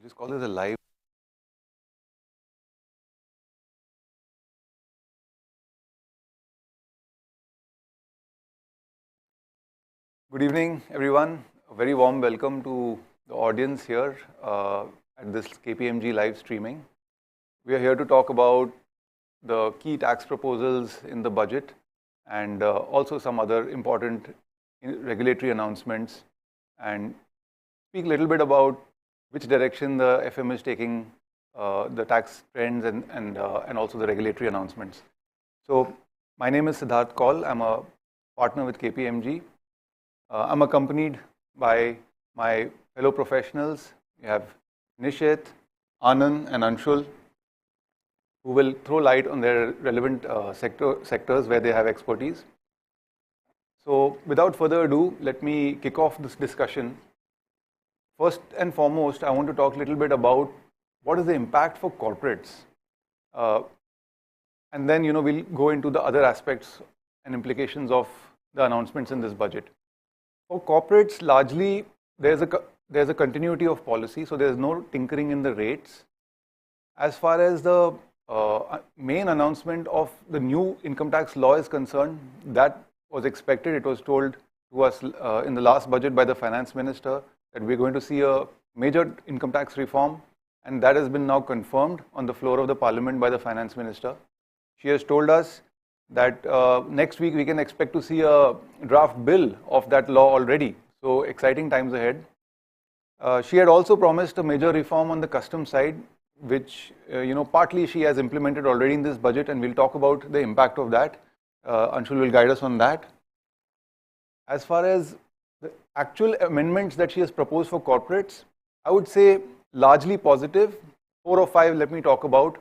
Just call this a live. Good evening, everyone. A very warm welcome to the audience here at this KPMG live streaming. We are here to talk about the key tax proposals in the budget and also some other important regulatory announcements, and speak a little bit about which direction the FM is taking, the tax trends and also the regulatory announcements. So my name is Siddharth Kaul. I'm a partner with KPMG. I'm accompanied by my fellow professionals. We have Nishit, Anand, and Anshul, who will throw light on their relevant sectors where they have expertise. So without further ado, let me kick off this discussion. First and foremost, I want to talk a little bit about what is the impact for corporates. And then, we'll go into the other aspects and implications of the announcements in this budget. For corporates, largely, there's a continuity of policy, so there's no tinkering in the rates. As far as the main announcement of the new income tax law is concerned, that was expected. It was told to us in the last budget by the finance minister that we're going to see a major income tax reform, and that has been now confirmed on the floor of the parliament by the finance minister. She has told us that next week we can expect to see a draft bill of that law already. So exciting times ahead. She had also promised a major reform on the customs side, which partly she has implemented already in this budget, and we'll talk about the impact of that. Anshul will guide us on that. As far as the actual amendments that she has proposed for corporates, I would say largely positive. 4 or 5 let me talk about.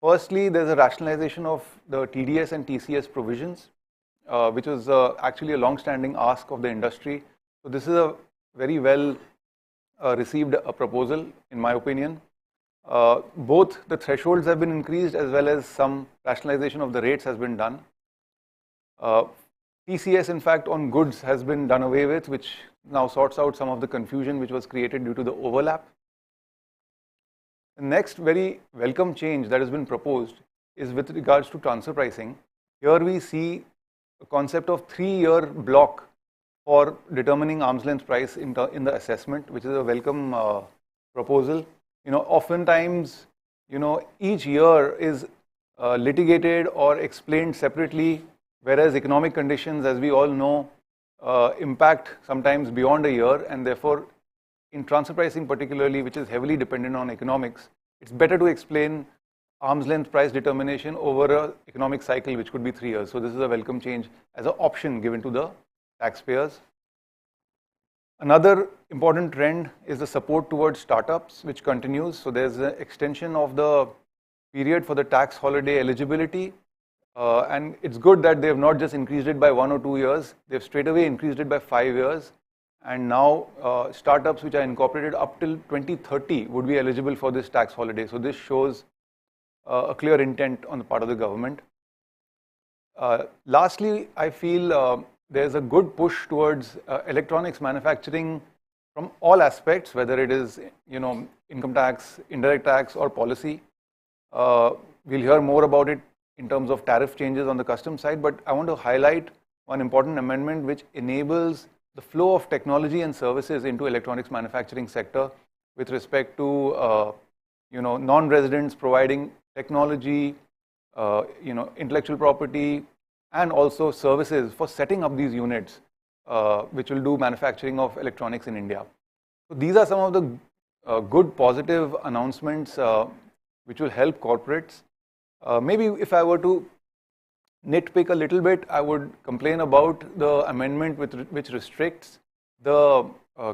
Firstly, there's a rationalization of the TDS and TCS provisions, which was actually a long-standing ask of the industry. So this is a very well received proposal, in my opinion. Both the thresholds have been increased as well as some rationalization of the rates has been done. TCS, in fact, on goods has been done away with, which now sorts out some of the confusion which was created due to the overlap. The next very welcome change that has been proposed is with regards to transfer pricing. Here we see a concept of 3-year block for determining arm's length price in the assessment, which is a welcome proposal. Oftentimes, each year is litigated or explained separately, whereas economic conditions, as we all know, impact sometimes beyond a year, and therefore in transfer pricing particularly, which is heavily dependent on economics, it's better to explain arm's length price determination over an economic cycle, which could be 3 years. So this is a welcome change as an option given to the taxpayers. Another important trend is the support towards startups, which continues. So there's an extension of the period for the tax holiday eligibility. And it's good that they have not just increased it by 1 or 2 years, they've straight away increased it by 5 years. And now startups which are incorporated up till 2030 would be eligible for this tax holiday. So this shows a clear intent on the part of the government. Lastly, I feel there's a good push towards electronics manufacturing from all aspects, whether it is income tax, indirect tax, or policy. We'll hear more about it in terms of tariff changes on the customs side, but I want to highlight one important amendment which enables the flow of technology and services into electronics manufacturing sector with respect to non-residents providing technology, intellectual property, and also services for setting up these units, which will do manufacturing of electronics in India. So these are some of the good positive announcements which will help corporates. Maybe if I were to nitpick a little bit, I would complain about the amendment which restricts the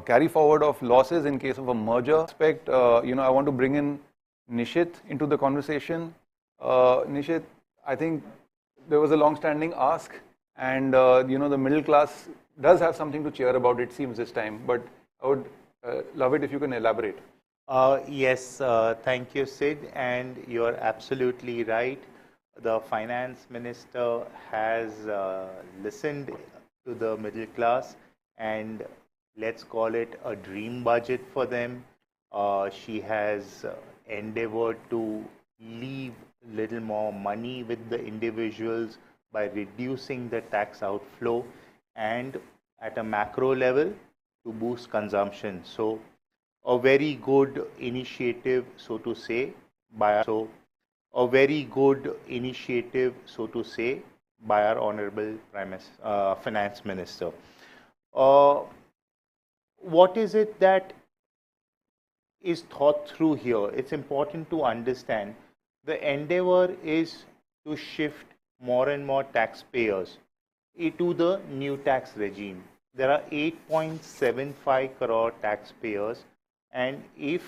carry forward of losses in case of a merger. I want to bring in Nishit into the conversation. Nishit, I think there was a long-standing ask, and the middle class does have something to cheer about, it seems, this time. But I would love it if you can elaborate. Yes, thank you, Sid, and you're absolutely right. The finance minister has listened to the middle class, and let's call it a dream budget for them. She has endeavored to leave little more money with the individuals by reducing the tax outflow and at a macro level to boost consumption. So a very good initiative, so to say, by our honorable finance minister. What is it that is thought through here? It's important to understand the endeavor is to shift more and more taxpayers into the new tax regime. There are 8.75 crore taxpayers, and if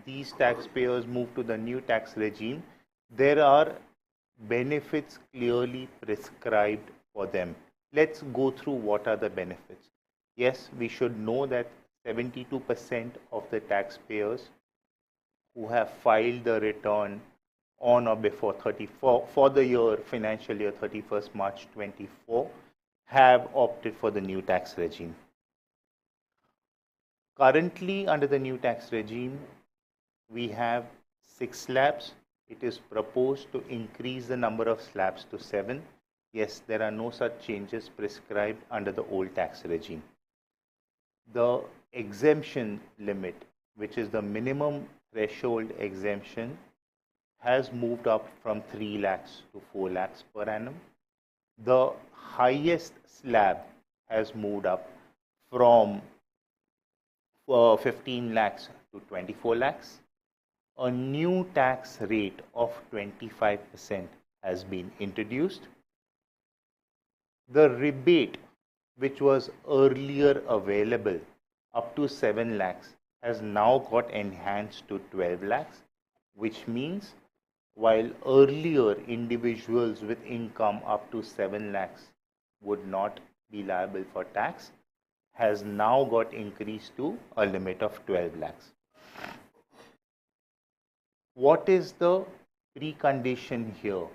these taxpayers move to the new tax regime, there are benefits clearly prescribed for them. Let's go through what are the benefits. Yes, we should know that 72% of the taxpayers who have filed the return on or before 34 for the year financial year 31st March 24 have opted for the new tax regime. Currently, under the new tax regime, we have 6 slabs. It is proposed to increase the number of slabs to 7. Yes, there are no such changes prescribed under the old tax regime. The exemption limit, which is the minimum threshold exemption, has moved up from 3 lakhs to 4 lakhs per annum. The highest slab has moved up from 15 lakhs to 24 lakhs. A new tax rate of 25% has been introduced. The rebate, which was earlier available up to 7 lakhs, has now got enhanced to 12 lakhs, which means while earlier individuals with income up to 7 lakhs would not be liable for tax, has now got increased to a limit of 12 lakhs. What is the precondition here?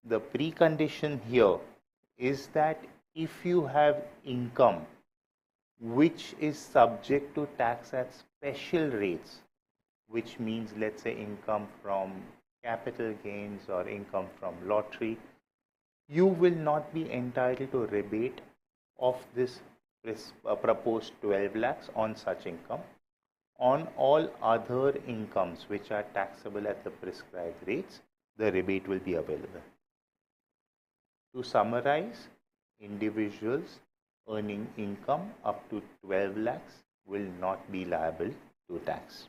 The precondition here is that if you have income which is subject to tax at special rates, which means let's say income from capital gains or income from lottery, you will not be entitled to rebate of this proposed 12 lakhs on such income. On all other incomes which are taxable at the prescribed rates, the rebate will be available. To summarize, individuals earning income up to 12 lakhs will not be liable to tax.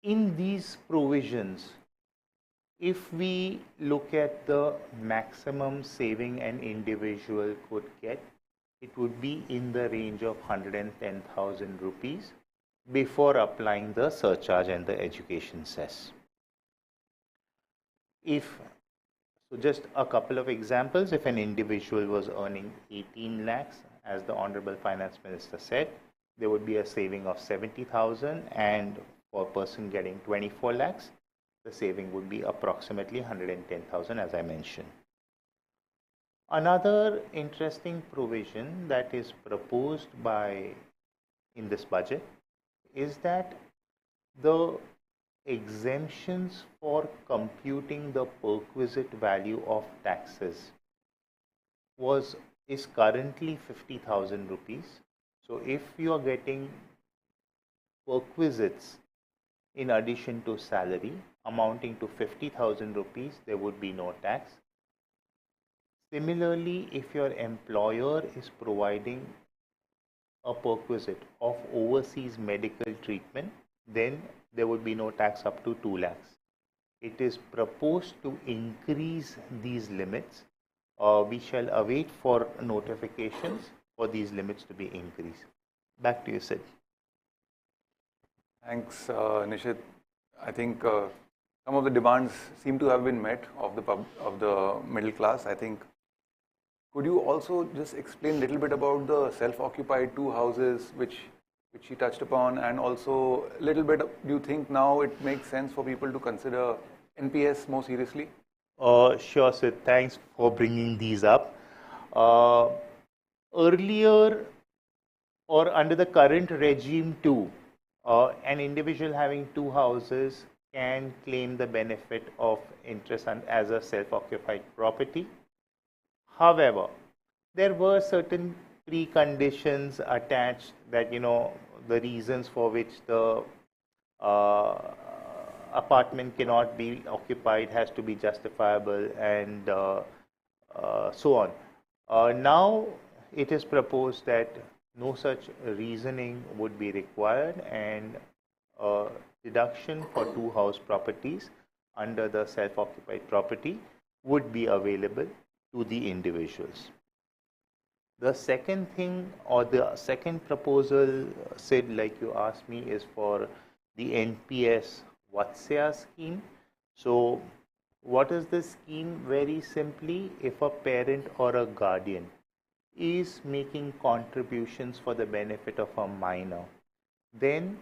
In these provisions, if we look at the maximum saving an individual could get, it would be in the range of 110,000 rupees before applying the surcharge and the education cess. So just a couple of examples, if an individual was earning 18 lakhs, as the Honorable Finance Minister said, there would be a saving of 70,000, and for a person getting 24 lakhs, the saving would be approximately 110,000, as I mentioned. Another interesting provision that is proposed in this budget is that the exemptions for computing the perquisite value of taxes is currently 50,000 rupees. So if you are getting perquisites in addition to salary amounting to 50,000 rupees, there would be no tax. Similarly, if your employer is providing a perquisite of overseas medical treatment, then there would be no tax up to 2 lakhs. It is proposed to increase these limits. We shall await for notifications for these limits to be increased. Back to you, Sid. Thanks, Nishit. I think some of the demands seem to have been met of the middle class. I think, could you also just explain a little bit about the self-occupied 2 houses which she touched upon, and also a little bit, do you think now it makes sense for people to consider NPS more seriously? Sure, Sid. Thanks for bringing these up. Earlier or under the current regime too, an individual having two houses can claim the benefit of interest as a self-occupied property. However, there were certain preconditions attached that, the reasons for which the uh, apartment cannot be occupied has to be justifiable, and so on. Now it is proposed that no such reasoning would be required, and deduction for two house properties under the self-occupied property would be available to the individuals. The second thing, or the second proposal, Sid, like you asked me, is for the NPS Vatsya scheme. So what is this scheme? Very simply, if a parent or a guardian is making contributions for the benefit of a minor, then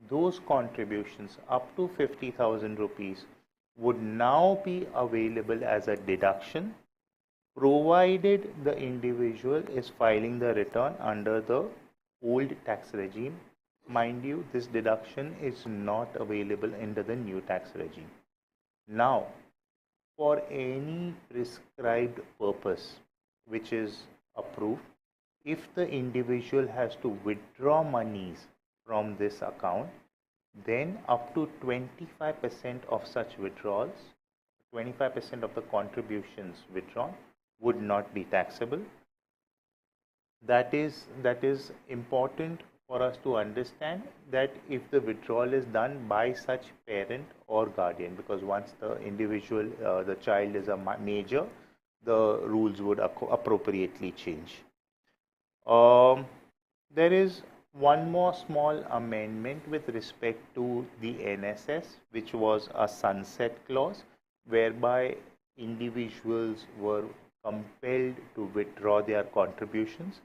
those contributions up to 50,000 rupees would now be available as a deduction, provided the individual is filing the return under the old tax regime. Mind you, this deduction is not available under the new tax regime. Now, for any prescribed purpose which is approved, if the individual has to withdraw monies from this account, then up to 25% of such withdrawals, 25% of the contributions withdrawn would not be taxable. That is important for us to understand, that if the withdrawal is done by such parent or guardian, because once the individual, the child is a major, the rules would appropriately change. There is one more small amendment with respect to the NSS, which was a sunset clause, whereby individuals were compelled to withdraw their contributions.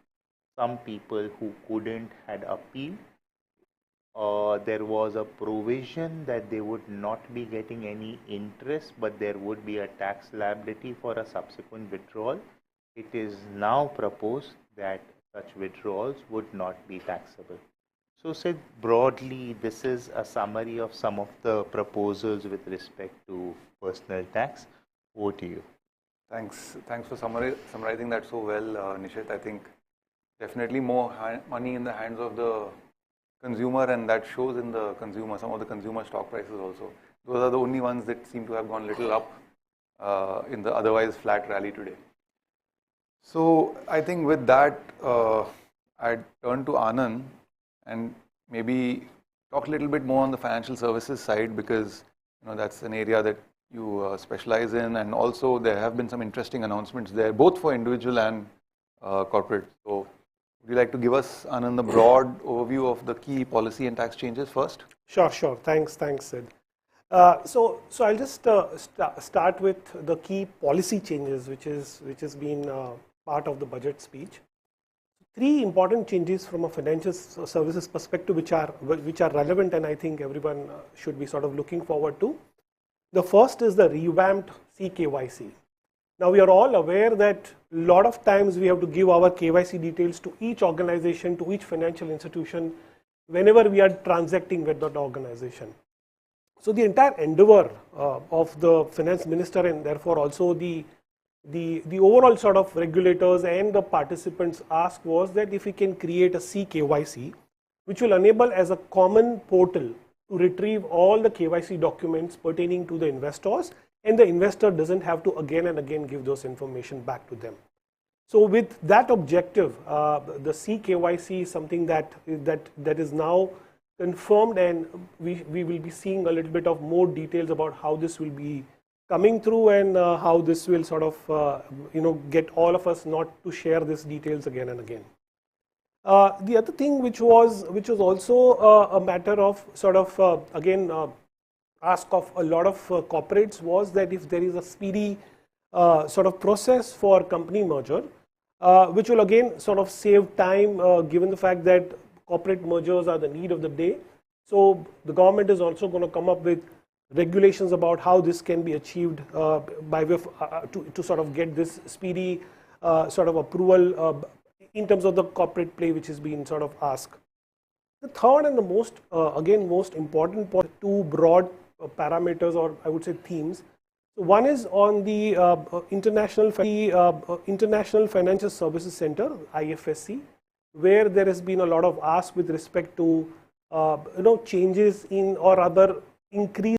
Some people who couldn't had appealed. There was a provision that they would not be getting any interest, but there would be a tax liability for a subsequent withdrawal. It is now proposed that such withdrawals would not be taxable. So, said broadly, this is a summary of some of the proposals with respect to personal tax. Over to you. Thanks for summarizing that so well, Nishit. I think definitely more money in the hands of the consumer, and that shows in the consumer, some of the consumer stock prices also. Those are the only ones that seem to have gone little up in the otherwise flat rally today. So I think with that, I'd turn to Anand and maybe talk a little bit more on the financial services side, because that's an area that you specialize in, and also there have been some interesting announcements there, both for individual and corporate. So would you like to give us, Anand, the broad overview of the key policy and tax changes first? Sure. Thanks, Sid. So I'll just start with the key policy changes, which has been part of the budget speech. Three important changes from a financial services perspective, which are relevant, and I think everyone should be sort of looking forward to. The first is the revamped CKYC. Now we are all aware that a lot of times we have to give our KYC details to each organization, to each financial institution, whenever we are transacting with that organization. So the entire endeavor of the finance minister, and therefore also the overall sort of regulators and the participants ask, was that if we can create a CKYC, which will enable as a common portal to retrieve all the KYC documents pertaining to the investors, and the investor doesn't have to again and again give those information back to them. So with that objective, the CKYC is something that is now confirmed, and we will be seeing a little bit of more details about how this will be coming through, and how this will sort of get all of us not to share these details again and again. The other thing which was also a matter of sort of again ask of a lot of corporates, was that if there is a speedy sort of process for company merger, which will again sort of save time, given the fact that corporate mergers are the need of the day. So the government is also going to come up with regulations about how this can be achieved by way of to sort of get this speedy sort of approval in terms of the corporate play which is being sort of asked. The third and the most, again, most important point, two broad parameters, or I would say themes. One is on the International Financial Services Center, IFSC, where there has been a lot of ask with respect to changes in or other increase